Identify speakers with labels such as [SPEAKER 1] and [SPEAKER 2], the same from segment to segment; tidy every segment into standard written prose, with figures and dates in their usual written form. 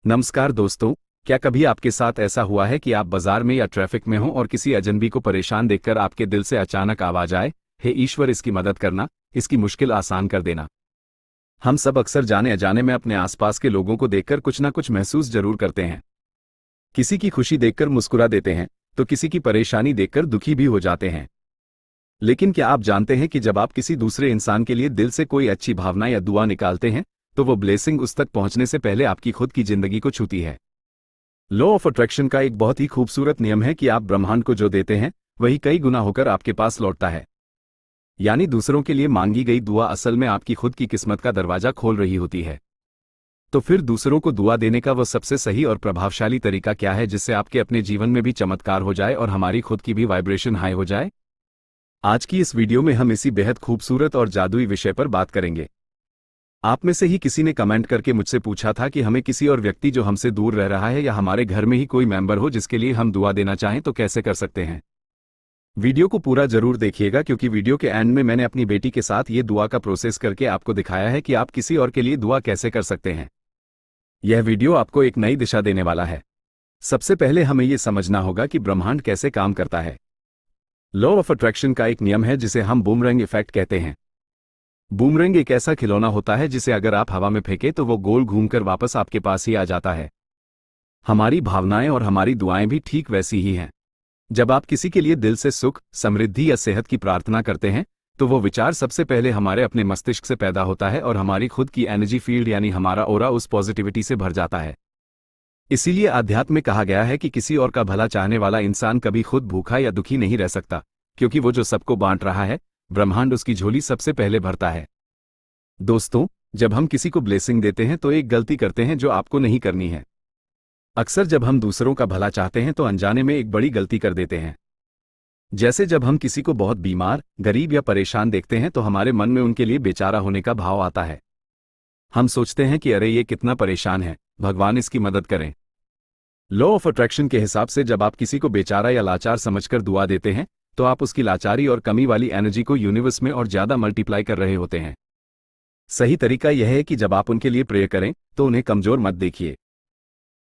[SPEAKER 1] नमस्कार दोस्तों। क्या कभी आपके साथ ऐसा हुआ है कि आप बाजार में या ट्रैफिक में हो और किसी अजनबी को परेशान देखकर आपके दिल से अचानक आवाज आए, हे ईश्वर, इसकी मदद करना, इसकी मुश्किल आसान कर देना। हम सब अक्सर जाने अजाने में अपने आसपास के लोगों को देखकर कुछ ना कुछ महसूस जरूर करते हैं। किसी की खुशी देखकर मुस्कुरा देते हैं तो किसी की परेशानी देखकर दुखी भी हो जाते हैं। लेकिन क्या आप जानते हैं कि जब आप किसी दूसरे इंसान के लिए दिल से कोई अच्छी भावना या दुआ निकालते हैं तो वो ब्लेसिंग उस तक पहुंचने से पहले आपकी खुद की जिंदगी को छूती है। लॉ ऑफ अट्रैक्शन का एक बहुत ही खूबसूरत नियम है कि आप ब्रह्मांड को जो देते हैं वही कई गुना होकर आपके पास लौटता है। यानी दूसरों के लिए मांगी गई दुआ असल में आपकी खुद की किस्मत का दरवाजा खोल रही होती है। तो फिर दूसरों को दुआ देने का वह सबसे सही और प्रभावशाली तरीका क्या है जिससे आपके अपने जीवन में भी चमत्कार हो जाए और हमारी खुद की भी वाइब्रेशन हाई हो जाए? आज की इस वीडियो में हम इसी बेहद खूबसूरत और जादुई विषय पर बात करेंगे। आप में से ही किसी ने कमेंट करके मुझसे पूछा था कि हमें किसी और व्यक्ति जो हमसे दूर रह रहा है या हमारे घर में ही कोई मेंबर हो जिसके लिए हम दुआ देना चाहें तो कैसे कर सकते हैं। वीडियो को पूरा जरूर देखिएगा क्योंकि वीडियो के एंड में मैंने अपनी बेटी के साथ ये दुआ का प्रोसेस करके आपको दिखाया है कि आप किसी और के लिए दुआ कैसे कर सकते हैं। यह वीडियो आपको एक नई दिशा देने वाला है। सबसे पहले हमें यह समझना होगा कि ब्रह्मांड कैसे काम करता है। लॉ ऑफ अट्रैक्शन का एक नियम है जिसे हम बूमरैंग इफेक्ट कहते हैं। बूमरैंग एक ऐसा खिलौना होता है जिसे अगर आप हवा में फेंके तो वो गोल घूमकर वापस आपके पास ही आ जाता है। हमारी भावनाएं और हमारी दुआएं भी ठीक वैसी ही हैं। जब आप किसी के लिए दिल से सुख, समृद्धि या सेहत की प्रार्थना करते हैं तो वो विचार सबसे पहले हमारे अपने मस्तिष्क से पैदा होता है और हमारी खुद की एनर्जी फील्ड यानी हमारा ऑरा उस पॉजिटिविटी से भर जाता है। इसीलिए आध्यात्म में कहा गया है कि किसी और का भला चाहने वाला इंसान कभी खुद भूखा या दुखी नहीं रह सकता, क्योंकि वो जो सबको बांट रहा है ब्रह्मांड उसकी झोली सबसे पहले भरता है। दोस्तों, जब हम किसी को ब्लेसिंग देते हैं तो एक गलती करते हैं जो आपको नहीं करनी है। अक्सर जब हम दूसरों का भला चाहते हैं तो अनजाने में एक बड़ी गलती कर देते हैं। जैसे जब हम किसी को बहुत बीमार, गरीब या परेशान देखते हैं तो हमारे मन में उनके लिए बेचारा होने का भाव आता है। हम सोचते हैं कि अरे ये कितना परेशान है, भगवान इसकी मदद करें। लॉ ऑफ अट्रैक्शन के हिसाब से जब आप किसी को बेचारा या लाचार समझकर दुआ देते हैं तो आप उसकी लाचारी और कमी वाली एनर्जी को यूनिवर्स में और ज्यादा मल्टीप्लाई कर रहे होते हैं। सही तरीका यह है कि जब आप उनके लिए प्रे करें तो उन्हें कमजोर मत देखिए।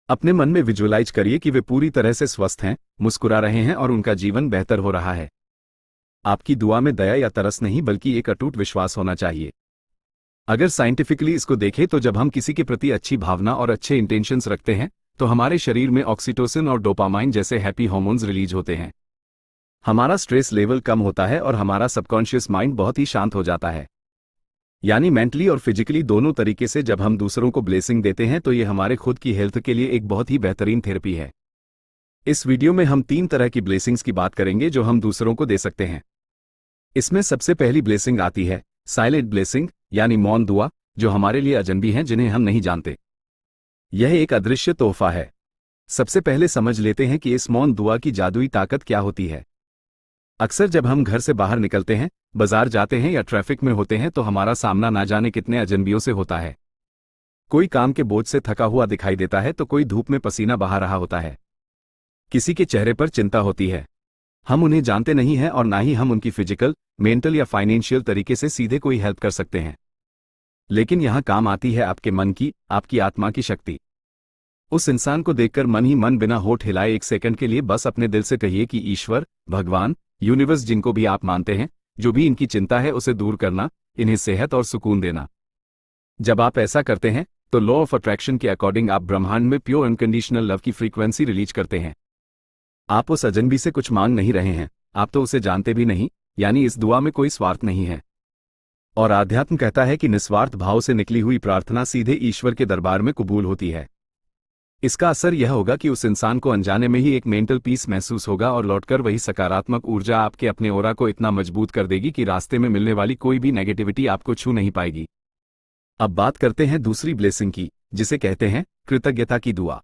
[SPEAKER 1] अपने मन में विजुअलाइज करिए कि वे पूरी तरह से स्वस्थ हैं, मुस्कुरा रहे हैं और उनका जीवन बेहतर हो रहा है। आपकी दुआ में दया या तरस नहीं बल्कि एक अटूट विश्वास होना चाहिए। अगर साइंटिफिकली इसको देखें तो जब हम किसी के प्रति अच्छी भावना और अच्छे इंटेंशंस रखते हैं तो हमारे शरीर में ऑक्सीटोसिन और डोपामाइन जैसे हैप्पी हार्मोन्स रिलीज होते हैं। हमारा स्ट्रेस लेवल कम होता है और हमारा सबकॉन्शियस माइंड बहुत ही शांत हो जाता है। यानी मेंटली और फिजिकली दोनों तरीके से जब हम दूसरों को ब्लेसिंग देते हैं तो ये हमारे खुद की हेल्थ के लिए एक बहुत ही बेहतरीन थेरेपी है। इस वीडियो में हम 3 तरह की ब्लेसिंग्स की बात करेंगे जो हम दूसरों को दे सकते हैं। इसमें सबसे पहली ब्लेसिंग आती है साइलेंट ब्लेसिंग यानी मौन दुआ, जो हमारे लिए अजनबी हैं जिन्हें हम नहीं जानते। यह एक अदृश्य तोहफा है। सबसे पहले समझ लेते हैं कि इस मौन दुआ की जादुई ताकत क्या होती है। अक्सर जब हम घर से बाहर निकलते हैं, बाजार जाते हैं या ट्रैफिक में होते हैं तो हमारा सामना ना जाने कितने अजनबियों से होता है। कोई काम के बोझ से थका हुआ दिखाई देता है तो कोई धूप में पसीना बहा रहा होता है। किसी के चेहरे पर चिंता होती है। हम उन्हें जानते नहीं हैं और ना ही हम उनकी फिजिकल, मेंटल या फाइनेंशियल तरीके से सीधे कोई हेल्प कर सकते हैं। लेकिन यहां काम आती है आपके मन की, आपकी आत्मा की शक्ति। उस इंसान को देखकर मन ही मन बिना होठ हिलाए एक सेकंड के लिए बस अपने दिल से कहिए कि ईश्वर, भगवान, यूनिवर्स, जिनको भी आप मानते हैं, जो भी इनकी चिंता है उसे दूर करना, इन्हें सेहत और सुकून देना। जब आप ऐसा करते हैं तो लॉ ऑफ अट्रैक्शन के अकॉर्डिंग आप ब्रह्मांड में प्योर अनकंडीशनल लव की फ्रीक्वेंसी रिलीज करते हैं। आप उस अजनबी से कुछ मांग नहीं रहे हैं, आप तो उसे जानते भी नहीं, यानी इस दुआ में कोई स्वार्थ नहीं है। और आध्यात्म कहता है कि निस्वार्थ भाव से निकली हुई प्रार्थना सीधे ईश्वर के दरबार में कबूल होती है। इसका असर यह होगा कि उस इंसान को अनजाने में ही एक मेंटल पीस महसूस होगा और लौटकर वही सकारात्मक ऊर्जा आपके अपने ऑरा को इतना मजबूत कर देगी कि रास्ते में मिलने वाली कोई भी नेगेटिविटी आपको छू नहीं पाएगी। अब बात करते हैं दूसरी ब्लेसिंग की, जिसे कहते हैं कृतज्ञता की दुआ।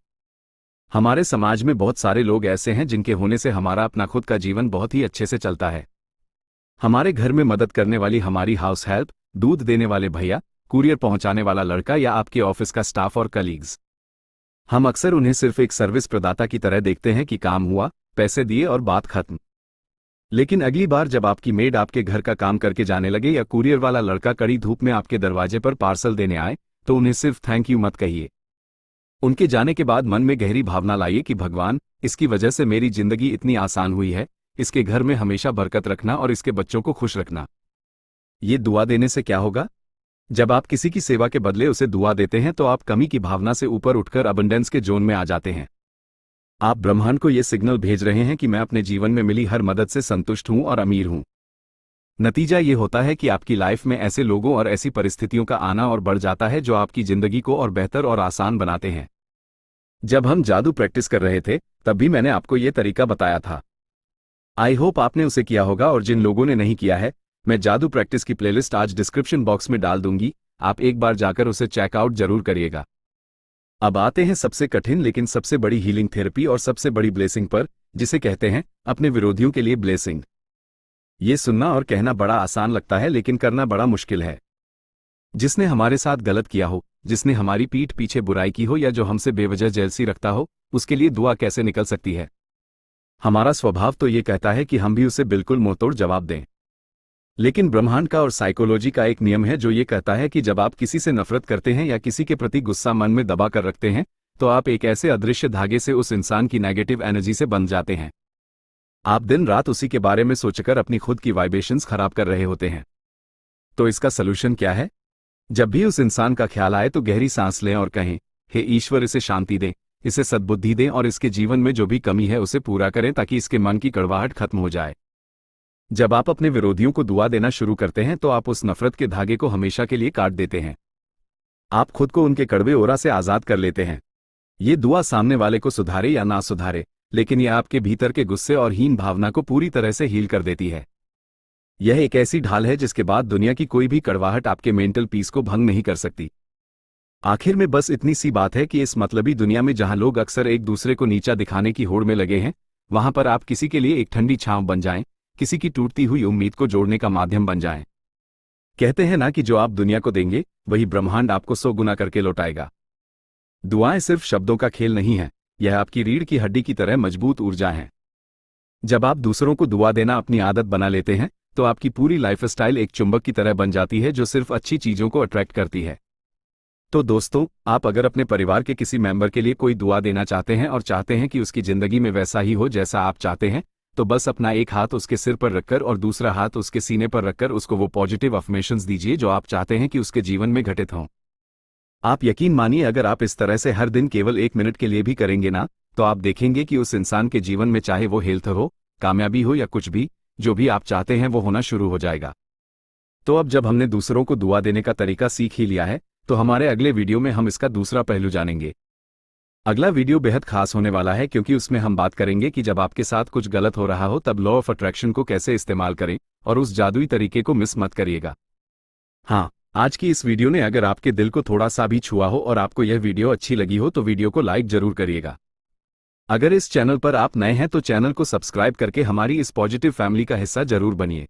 [SPEAKER 1] हमारे समाज में बहुत सारे लोग ऐसे हैं जिनके होने से हमारा अपना खुद का जीवन बहुत ही अच्छे से चलता है। हमारे घर में मदद करने वाली हमारी हाउस हेल्प, दूध देने वाले भैया, कुरियर पहुंचाने वाला लड़का या आपके ऑफिस का स्टाफ और कलीग्स। हम अक्सर उन्हें सिर्फ एक सर्विस प्रदाता की तरह देखते हैं कि काम हुआ, पैसे दिए और बात खत्म। लेकिन अगली बार जब आपकी मेड आपके घर का काम करके जाने लगे या कुरियर वाला लड़का कड़ी धूप में आपके दरवाजे पर पार्सल देने आए तो उन्हें सिर्फ थैंक यू मत कहिए। उनके जाने के बाद मन में गहरी भावना लाइए कि भगवान, इसकी वजह से मेरी जिंदगी इतनी आसान हुई है, इसके घर में हमेशा बरकत रखना और इसके बच्चों को खुश रखना। ये दुआ देने से क्या होगा? जब आप किसी की सेवा के बदले उसे दुआ देते हैं तो आप कमी की भावना से ऊपर उठकर अबंडेंस के जोन में आ जाते हैं। आप ब्रह्मांड को यह सिग्नल भेज रहे हैं कि मैं अपने जीवन में मिली हर मदद से संतुष्ट हूं और अमीर हूं। नतीजा ये होता है कि आपकी लाइफ में ऐसे लोगों और ऐसी परिस्थितियों का आना और बढ़ जाता है जो आपकी जिंदगी को और बेहतर और आसान बनाते हैं। जब हम जादू प्रैक्टिस कर रहे थे तब भी मैंने आपको यह तरीका बताया था। आई होप आपने उसे किया होगा, और जिन लोगों ने नहीं किया है, मैं जादू प्रैक्टिस की प्लेलिस्ट आज डिस्क्रिप्शन बॉक्स में डाल दूंगी, आप एक बार जाकर उसे चेकआउट जरूर करिएगा। अब आते हैं सबसे कठिन लेकिन सबसे बड़ी हीलिंग थेरेपी और सबसे बड़ी ब्लेसिंग पर, जिसे कहते हैं अपने विरोधियों के लिए ब्लेसिंग। ये सुनना और कहना बड़ा आसान लगता है लेकिन करना बड़ा मुश्किल है। जिसने हमारे साथ गलत किया हो, जिसने हमारी पीठ पीछे बुराई की हो या जो हमसे बेवजह जेलसी रखता हो, उसके लिए दुआ कैसे निकल सकती है? हमारा स्वभाव तो ये कहता है कि हम भी उसे बिल्कुल मुंहतोड़ जवाब दें। लेकिन ब्रह्मांड का और साइकोलॉजी का एक नियम है जो ये कहता है कि जब आप किसी से नफरत करते हैं या किसी के प्रति गुस्सा मन में दबा कर रखते हैं, तो आप एक ऐसे अदृश्य धागे से उस इंसान की नेगेटिव एनर्जी से बंध जाते हैं। आप दिन रात उसी के बारे में सोचकर अपनी खुद की वाइब्रेशंस खराब कर रहे होते हैं। तो इसका सलूशन क्या है? जब भी उस इंसान का ख्याल आए तो गहरी सांस लें और कहें, हे ईश्वर, इसे शांति दें, इसे सद्बुद्धि दें और इसके जीवन में जो भी कमी है उसे पूरा करें ताकि इसके मन की कड़वाहट खत्म हो जाए। जब आप अपने विरोधियों को दुआ देना शुरू करते हैं तो आप उस नफरत के धागे को हमेशा के लिए काट देते हैं। आप खुद को उनके कड़वे ओरा से आजाद कर लेते हैं। ये दुआ सामने वाले को सुधारे या ना सुधारे, लेकिन यह आपके भीतर के गुस्से और हीन भावना को पूरी तरह से हील कर देती है। यह एक ऐसी ढाल है जिसके बाद दुनिया की कोई भी कड़वाहट आपके मेंटल पीस को भंग नहीं कर सकती। आखिर में बस इतनी सी बात है कि इस मतलबी दुनिया में जहां लोग अक्सर एक दूसरे को नीचा दिखाने की होड़ में लगे हैं, वहां पर आप किसी के लिए एक ठंडी छांव बन जाएं, किसी की टूटती हुई उम्मीद को जोड़ने का माध्यम बन जाएं। कहते हैं ना कि जो आप दुनिया को देंगे वही ब्रह्मांड आपको 100 गुना करके लौटाएगा। दुआएं सिर्फ शब्दों का खेल नहीं है, यह आपकी रीढ़ की हड्डी की तरह मजबूत ऊर्जा है। जब आप दूसरों को दुआ देना अपनी आदत बना लेते हैं तो आपकी पूरी लाइफस्टाइल एक चुंबक की तरह बन जाती है जो सिर्फ अच्छी चीजों को अट्रैक्ट करती है। तो दोस्तों, आप अगर अपने परिवार के किसी मेंबर के लिए कोई दुआ देना चाहते हैं और चाहते हैं कि उसकी जिंदगी में वैसा ही हो जैसा आप चाहते हैं, तो बस अपना एक हाथ उसके सिर पर रखकर और दूसरा हाथ उसके सीने पर रखकर उसको वो पॉजिटिव अफर्मेशंस दीजिए जो आप चाहते हैं कि उसके जीवन में घटित हों। आप यकीन मानिए, अगर आप इस तरह से हर दिन केवल 1 मिनट के लिए भी करेंगे ना, तो आप देखेंगे कि उस इंसान के जीवन में चाहे वो हेल्थ हो, कामयाबी हो या कुछ भी, जो भी आप चाहते हैं वो होना शुरू हो जाएगा। तो अब जब हमने दूसरों को दुआ देने का तरीका सीख ही लिया है, तो हमारे अगले वीडियो में हम इसका दूसरा पहलू जानेंगे। अगला वीडियो बेहद खास होने वाला है क्योंकि उसमें हम बात करेंगे कि जब आपके साथ कुछ गलत हो रहा हो तब लॉ ऑफ अट्रैक्शन को कैसे इस्तेमाल करें, और उस जादुई तरीके को मिस मत करिएगा। हाँ, आज की इस वीडियो ने अगर आपके दिल को थोड़ा सा भी छुआ हो और आपको यह वीडियो अच्छी लगी हो तो वीडियो को लाइक जरूर करिएगा। अगर इस चैनल पर आप नए हैं तो चैनल को सब्सक्राइब करके हमारी इस पॉजिटिव फैमिली का हिस्सा जरूर बनिए।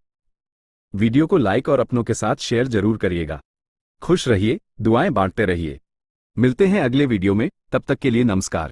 [SPEAKER 1] वीडियो को लाइक और अपनों के साथ शेयर जरूर करिएगा। खुश रहिए, दुआएं बांटते रहिए। मिलते हैं अगले वीडियो में, तब तक के लिए नमस्कार।